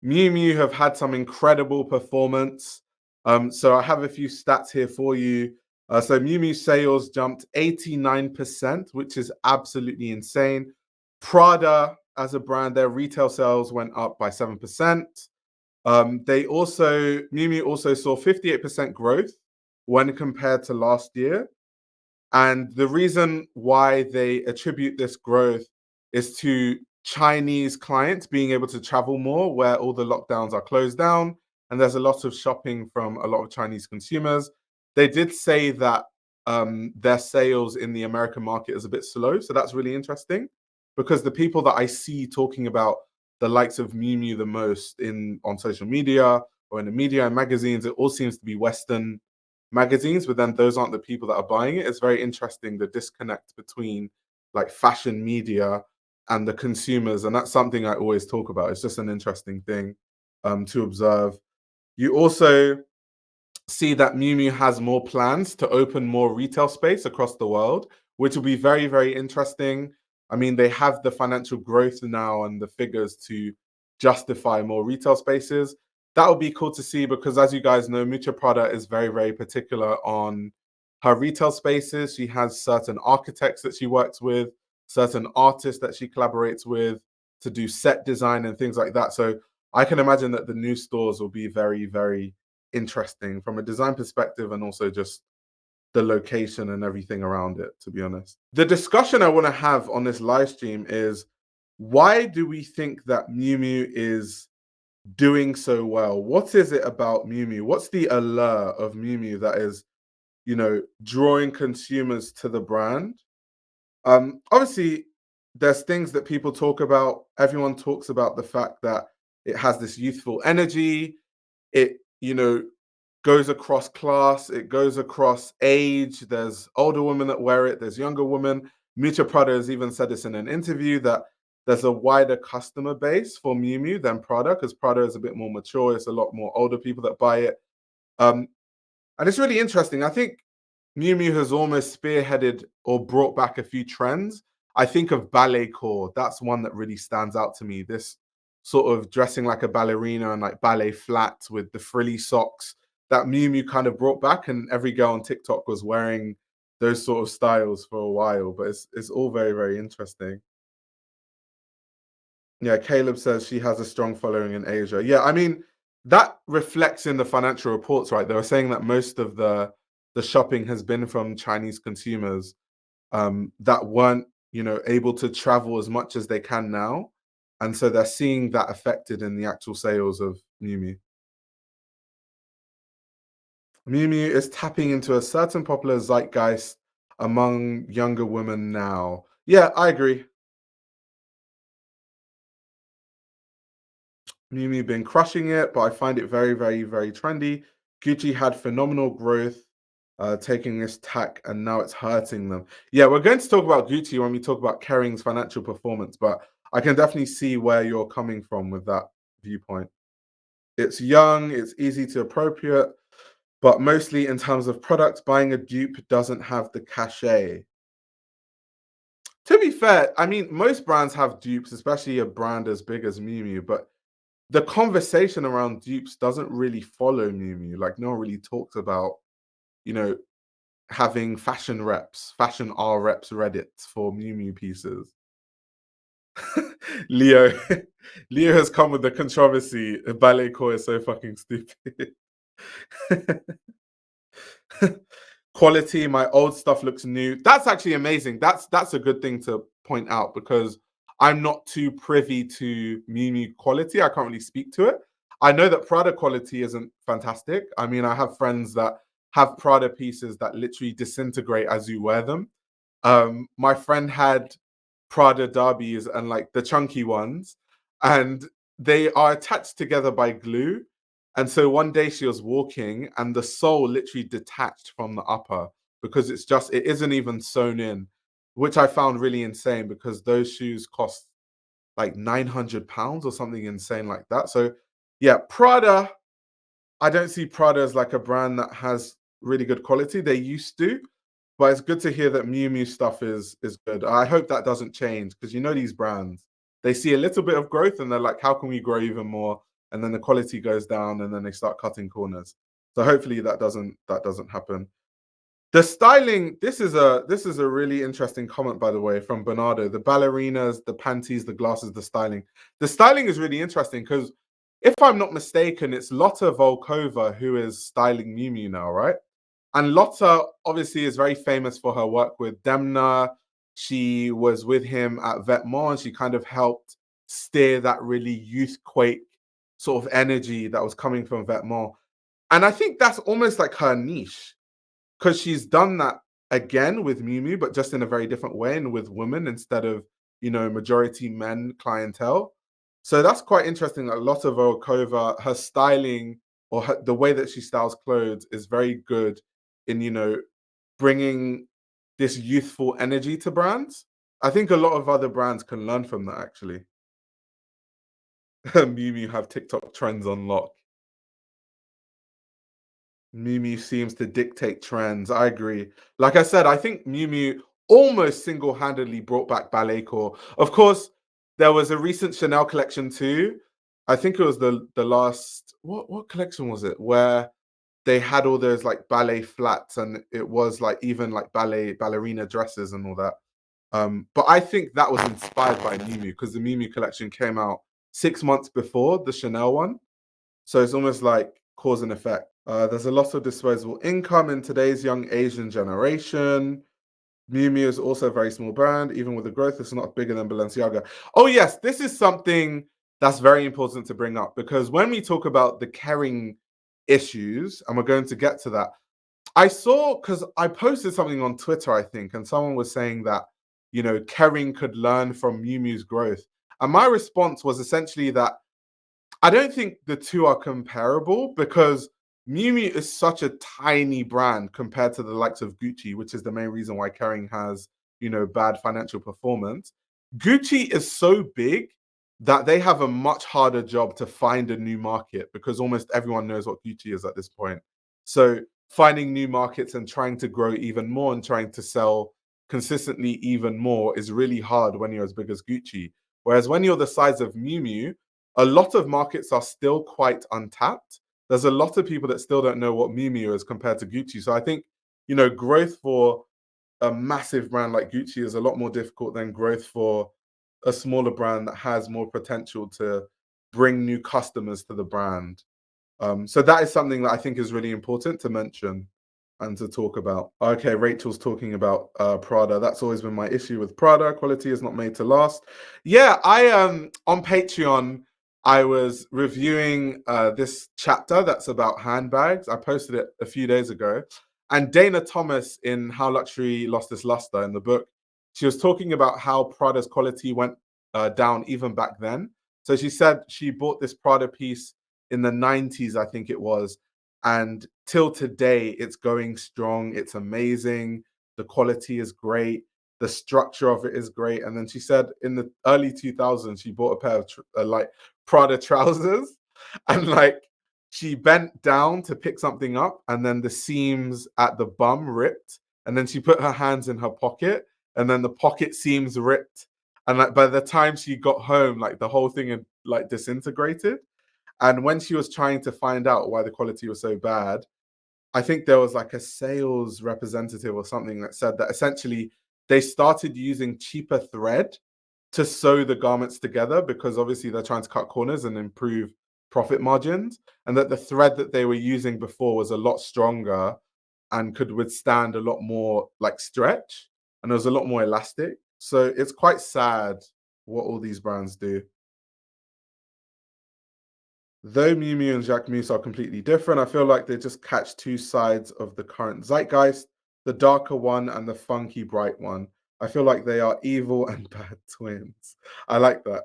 Miu Miu have had some incredible performance. So I have a few stats here for you. So Miu Miu sales jumped 89%, which is absolutely insane. Prada, as a brand, their retail sales went up by 7%. Miu Miu also saw 58% growth when compared to last year. And the reason why they attribute this growth is to Chinese clients being able to travel more where all the lockdowns are closed down. And there's a lot of shopping from a lot of Chinese consumers. They did say that their sales in the American market is a bit slow. So that's really interesting because the people that I see talking about the likes of Miu Miu the most on social media or in the media and magazines, it all seems to be Western magazines, but then those aren't the people that are buying it. It's very interesting, the disconnect between like fashion media and the consumers. And that's something I always talk about. It's just an interesting thing to observe. You also see that Miu Miu has more plans to open more retail space across the world, which will be very, very interesting. I mean, they have the financial growth now and the figures to justify more retail spaces. That would be cool to see because, as you guys know, Miuccia Prada is very, very particular on her retail spaces. She has certain architects that she works with, certain artists that she collaborates with to do set design and things like that. So I can imagine that the new stores will be very, very interesting from a design perspective and also just the location and everything around it, to be honest. The discussion I want to have on this live stream is why do we think that Miu Miu is doing so well? What is it about Miu Miu? What's the allure of Miu Miu that is, drawing consumers to the brand? Obviously, there's things that people talk about. Everyone talks about the fact that it has this youthful energy. It, goes across class, it goes across age. There's older women that wear it, there's younger women. Miuccia Prada has even said this in an interview that there's a wider customer base for Miu Miu than Prada because Prada is a bit more mature. It's a lot more older people that buy it. Um, and it's really interesting. I think Miu Miu has almost spearheaded or brought back a few trends. I think of ballet core. That's one that really stands out to me. This sort of dressing like a ballerina and like ballet flats with the frilly socks that Miu Miu kind of brought back, and every girl on TikTok was wearing those sort of styles for a while. But it's all very, very interesting. Yeah, Caleb says she has a strong following in Asia. Yeah, I mean, that reflects in the financial reports, right? They were saying that most of the shopping has been from Chinese consumers that weren't, able to travel as much as they can now. And so they're seeing that affected in the actual sales of Miu Miu. Miu Miu is tapping into a certain popular zeitgeist among younger women now. Yeah, I agree. Miu Miu been crushing it, but I find it very, very, very trendy. Gucci had phenomenal growth, taking this tack, and now it's hurting them. Yeah, we're going to talk about Gucci when we talk about Kering's financial performance, but I can definitely see where you're coming from with that viewpoint. It's young, it's easy to appropriate, but mostly in terms of products, buying a dupe doesn't have the cachet. To be fair, I mean, most brands have dupes, especially a brand as big as Miu Miu, but the conversation around dupes doesn't really follow Miu Miu. Like, no one really talks about, you know, having fashion reps, fashion R reps Reddit for Miu Miu pieces. Leo, Leo has come with the controversy. Ballet core is so fucking stupid. Quality, my old stuff looks new. That's actually amazing. That's a good thing to point out because I'm not too privy to Miu Miu quality. I can't really speak to it. I know that Prada quality isn't fantastic. I mean, I have friends that have Prada pieces that literally disintegrate as you wear them. My friend had Prada derbies and like the chunky ones, and they are attached together by glue. And so one day she was walking and the sole literally detached from the upper because it isn't even sewn in, which I found really insane because those shoes cost like £900 or something insane like that. So yeah, Prada, I don't see Prada as like a brand that has really good quality. They used to, but it's good to hear that Miu Miu stuff is good. I hope that doesn't change because these brands, they see a little bit of growth and they're like, how can we grow even more? and then the quality goes down, and then they start cutting corners. So hopefully that doesn't happen. The styling, this is a really interesting comment, by the way, from Bernardo. The ballerinas, the panties, the glasses, the styling. The styling is really interesting because if I'm not mistaken, it's Lotta Volkova who is styling Miu Miu now, right? And Lotta obviously is very famous for her work with Demna. She was with him at Vetements, and she kind of helped steer that really youthquake sort of energy that was coming from Vetements. And I think that's almost like her niche because she's done that again with Miu Miu, but just in a very different way and with women instead of, majority men clientele. So that's quite interesting. That Lotta Volkova, her styling or the way that she styles clothes is very good in, bringing this youthful energy to brands. I think a lot of other brands can learn from that actually. Miu Miu have TikTok trends on lock. Miu Miu seems to dictate trends. I agree. Like I said, I think Miu Miu almost single-handedly brought back ballet core. Of course, there was a recent Chanel collection too. I think it was the last what collection was it where they had all those like ballet flats and it was like even like ballerina dresses and all that. But I think that was inspired by Miu Miu because the Miu Miu collection came out 6 months before the Chanel one. So it's almost like cause and effect. There's a lot of disposable income in today's young Asian generation. Miu Miu is also a very small brand. Even with the growth, it's not bigger than Balenciaga. Oh, yes, this is something that's very important to bring up because when we talk about the Kering issues, and we're going to get to that, I saw, because I posted something on Twitter, I think, and someone was saying that, Kering could learn from Miu Miu's growth. And my response was essentially that I don't think the two are comparable because Miu Miu is such a tiny brand compared to the likes of Gucci, which is the main reason why Kering has, bad financial performance. Gucci is so big that they have a much harder job to find a new market because almost everyone knows what Gucci is at this point. So finding new markets and trying to grow even more and trying to sell consistently even more is really hard when you're as big as Gucci. Whereas when you're the size of Miu Miu, a lot of markets are still quite untapped. There's a lot of people that still don't know what Miu Miu is compared to Gucci. So I think, growth for a massive brand like Gucci is a lot more difficult than growth for a smaller brand that has more potential to bring new customers to the brand. So that is something that I think is really important to mention and to talk about. Okay, Rachel's talking about Prada. That's always been my issue with Prada. Quality is not made to last. Yeah, I on Patreon, I was reviewing this chapter that's about handbags. I posted it a few days ago. And Dana Thomas in How Luxury Lost Its Luster in the book, she was talking about how Prada's quality went down even back then. So she said she bought this Prada piece in the 90s, I think it was. And till today, it's going strong. It's amazing. The quality is great. The structure of it is great. And then she said in the early 2000s, she bought a pair of like Prada trousers and like she bent down to pick something up and then the seams at the bum ripped. And then she put her hands in her pocket and then the pocket seams ripped. And like by the time she got home, like the whole thing had like disintegrated. And when she was trying to find out why the quality was so bad, I think there was like a sales representative or something that said that essentially they started using cheaper thread to sew the garments together because obviously they're trying to cut corners and improve profit margins, and that the thread that they were using before was a lot stronger and could withstand a lot more like stretch and it was a lot more elastic. So it's quite sad what all these brands do. Though Miu Miu and Jacquemus are completely different, I feel like they just catch two sides of the current zeitgeist, the darker one and the funky bright one. I feel like they are evil and bad twins. I like that.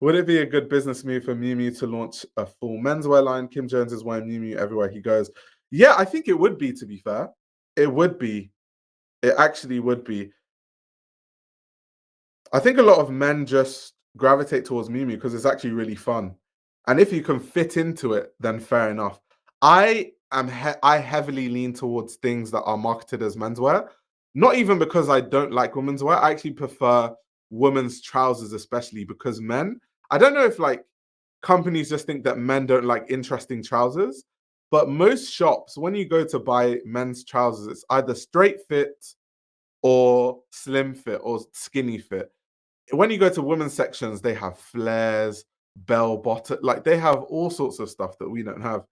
Would it be a good business move for Miu Miu to launch a full menswear line? Kim Jones is wearing Miu Miu everywhere he goes. Yeah, I think it would be, to be fair. It would be. It actually would be. I think a lot of men just gravitate towards Miu Miu because it's actually really fun. And if you can fit into it, then fair enough. I heavily lean towards things that are marketed as menswear. Not even because I don't like women's wear. I actually prefer women's trousers, especially because men. I don't know if like companies just think that men don't like interesting trousers. But most shops, when you go to buy men's trousers, it's either straight fit or slim fit or skinny fit. When you go to women's sections, they have flares, bell bottom, like they have all sorts of stuff that we don't have.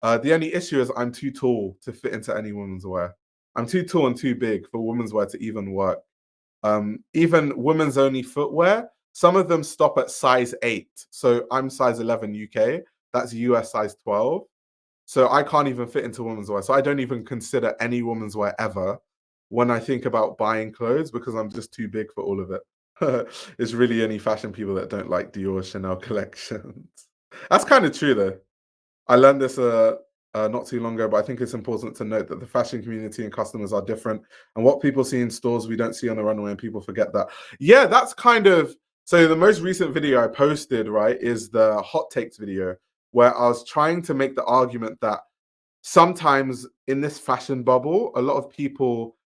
The only issue is I'm too tall to fit into any women's wear. I'm too tall and too big for women's wear to even work. Even women's only footwear, some of them stop at size 8. So I'm size 11 UK. That's US size 12. So I can't even fit into women's wear. So I don't even consider any women's wear ever when I think about buying clothes because I'm just too big for all of it. It's really only fashion people that don't like Dior Chanel collections. That's kind of true though. I learned this not too long ago, but I think it's important to note that the fashion community and customers are different. And what people see in stores, we don't see on the runway, and people forget that. Yeah, that's kind of so. The most recent video I posted, right, is the hot takes video where I was trying to make the argument that sometimes in this fashion bubble, a lot of people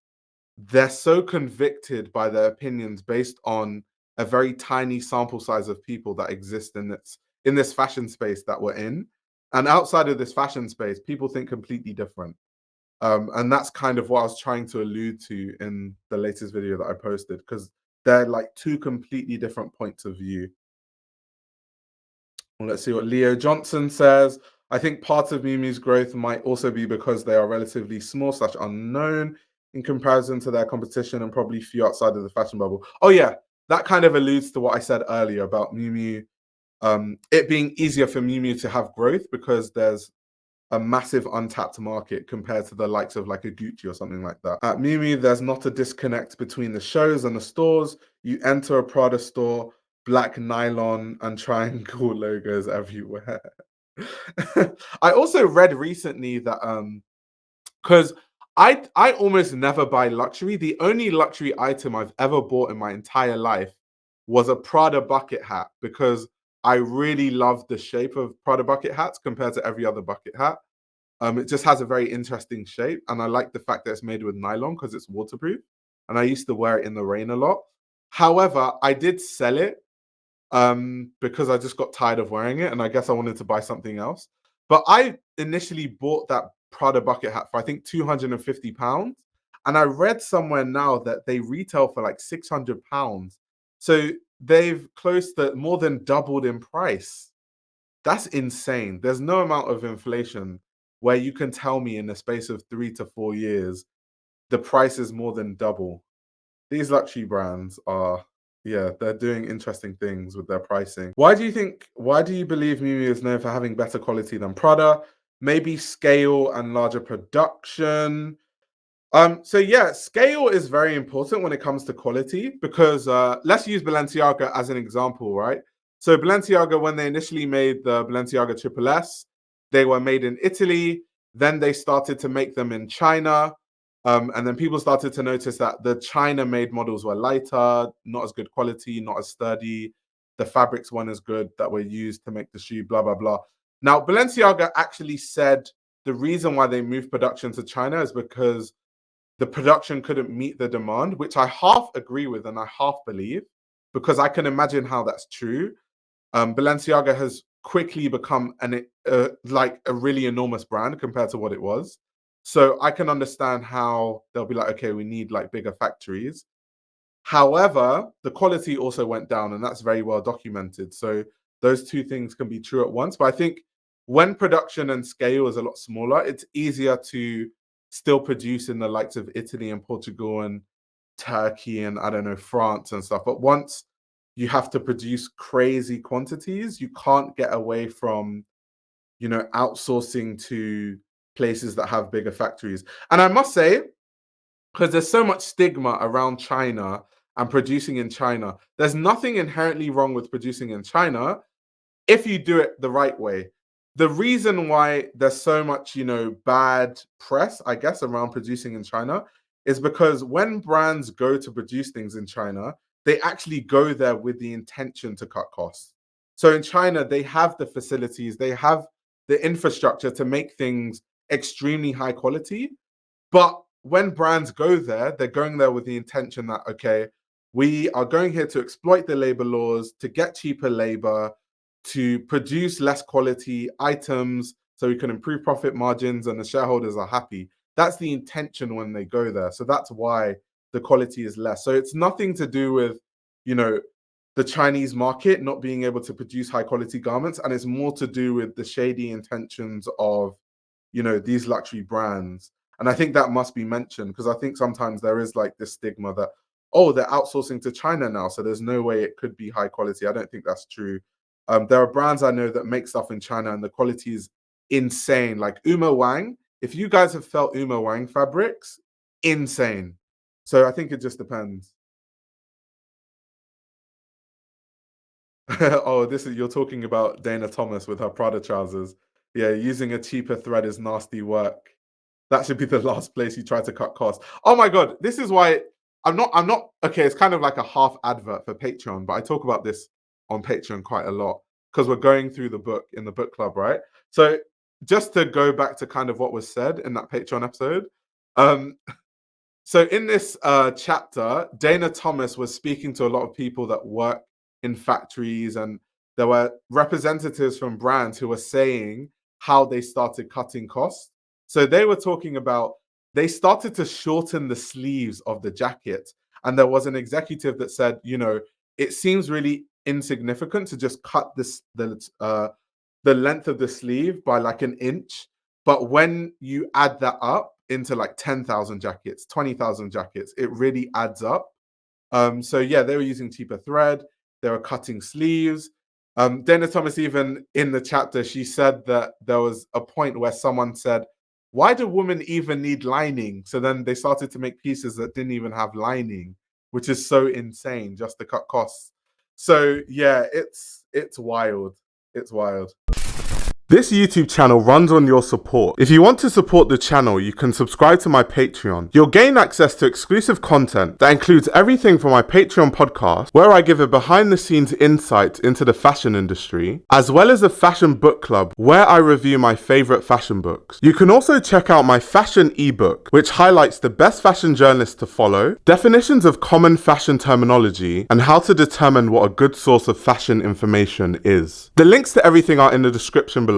they're so convicted by their opinions based on a very tiny sample size of people that exist in this fashion space that we're in. And outside of this fashion space, people think completely different. And that's kind of what I was trying to allude to in the latest video that I posted, because they're like two completely different points of view. Well, let's see what Leo Johnson says. I think part of Miu Miu's growth might also be because they are relatively small / unknown in comparison to their competition and probably few outside of the fashion bubble. Oh yeah, that kind of alludes to what I said earlier about Miu Miu, it being easier for Miu Miu to have growth because there's a massive untapped market compared to the likes of like a Gucci or something like that. At Miu Miu, there's not a disconnect between the shows and the stores. You enter a Prada store, black nylon and triangle logos everywhere. I also read recently that because I almost never buy luxury. The only luxury item I've ever bought in my entire life was a Prada bucket hat because I really love the shape of Prada bucket hats compared to every other bucket hat. It just has a very interesting shape, and I like the fact that it's made with nylon because it's waterproof. And I used to wear it in the rain a lot. However, I did sell it because I just got tired of wearing it, and I guess I wanted to buy something else. But I initially bought that Prada bucket hat for I think £250, and I read somewhere now that they retail for like £600. So they've close to more than doubled in price. That's insane. There's no amount of inflation where you can tell me in the space of 3 to 4 years the price is more than double. These luxury brands are, yeah, they're doing interesting things with their pricing. Why do you believe Miu Miu is known for having better quality than Prada? Maybe scale and larger production. So yeah, scale is very important when it comes to quality because let's use Balenciaga as an example, right? So Balenciaga, when they initially made the Balenciaga Triple S, they were made in Italy. Then they started to make them in China. And then people started to notice that the China-made models were lighter, not as good quality, not as sturdy. The fabrics weren't as good that were used to make the shoe, blah, blah, blah. Now, Balenciaga actually said the reason why they moved production to China is because the production couldn't meet the demand, which I half agree with and I half believe, because I can imagine how that's true. Balenciaga has quickly become like a really enormous brand compared to what it was. So I can understand how they'll be like, okay, we need like bigger factories. However, the quality also went down, and that's very well documented. So those two things can be true at once. But I think when production and scale is a lot smaller, it's easier to still produce in the likes of Italy and Portugal and Turkey and I don't know, France and stuff. But once you have to produce crazy quantities, you can't get away from, outsourcing to places that have bigger factories. And I must say, because there's so much stigma around China and producing in China, there's nothing inherently wrong with producing in China if you do it the right way. The reason why there's so much, bad press, I guess, around producing in China is because when brands go to produce things in China, they actually go there with the intention to cut costs. So in China, they have the facilities, they have the infrastructure to make things extremely high quality. But when brands go there, they're going there with the intention that, okay, we are going here to exploit the labor laws, to get cheaper labor, to produce less quality items so we can improve profit margins and the shareholders are happy. That's the intention when they go there. So that's why the quality is less. So it's nothing to do with, you know, the Chinese market not being able to produce high quality garments. And it's more to do with the shady intentions of, you know, these luxury brands. And I think that must be mentioned because I think sometimes there is like this stigma that, oh, they're outsourcing to China now, so there's no way it could be high quality. I don't think that's true. There are brands I know that make stuff in China and the quality is insane. Like Uma Wang, if you guys have felt Uma Wang fabrics, insane. So I think it just depends. Oh, this is you're talking about Dana Thomas with her Prada trousers. Yeah, using a cheaper thread is nasty work. That should be the last place you try to cut costs. Oh my God, this is why I'm not okay, it's kind of like a half advert for Patreon, but I talk about this on Patreon quite a lot because we're going through the book in the book club, right? So just to go back to kind of what was said in that Patreon episode, um, so in this chapter, Dana Thomas was speaking to a lot of people that work in factories, and there were representatives from brands who were saying how they started cutting costs. So they were talking about they started to shorten the sleeves of the jacket, and there was an executive that said, you know, it seems really insignificant to just cut the length of the sleeve by like an inch, but when you add that up into like 10,000 jackets, 20,000 jackets, it really adds up. So yeah, they were using cheaper thread. They were cutting sleeves. Dana Thomas, even in the chapter, she said that there was a point where someone said, why do women even need lining? So then they started to make pieces that didn't even have lining, which is so insane just to cut costs. So yeah, it's wild. It's wild. This YouTube channel runs on your support. If you want to support the channel, you can subscribe to my Patreon. You'll gain access to exclusive content that includes everything from my Patreon podcast, where I give a behind-the-scenes insight into the fashion industry, as well as a fashion book club, where I review my favorite fashion books. You can also check out my fashion ebook, which highlights the best fashion journalists to follow, definitions of common fashion terminology, and how to determine what a good source of fashion information is. The links to everything are in the description below.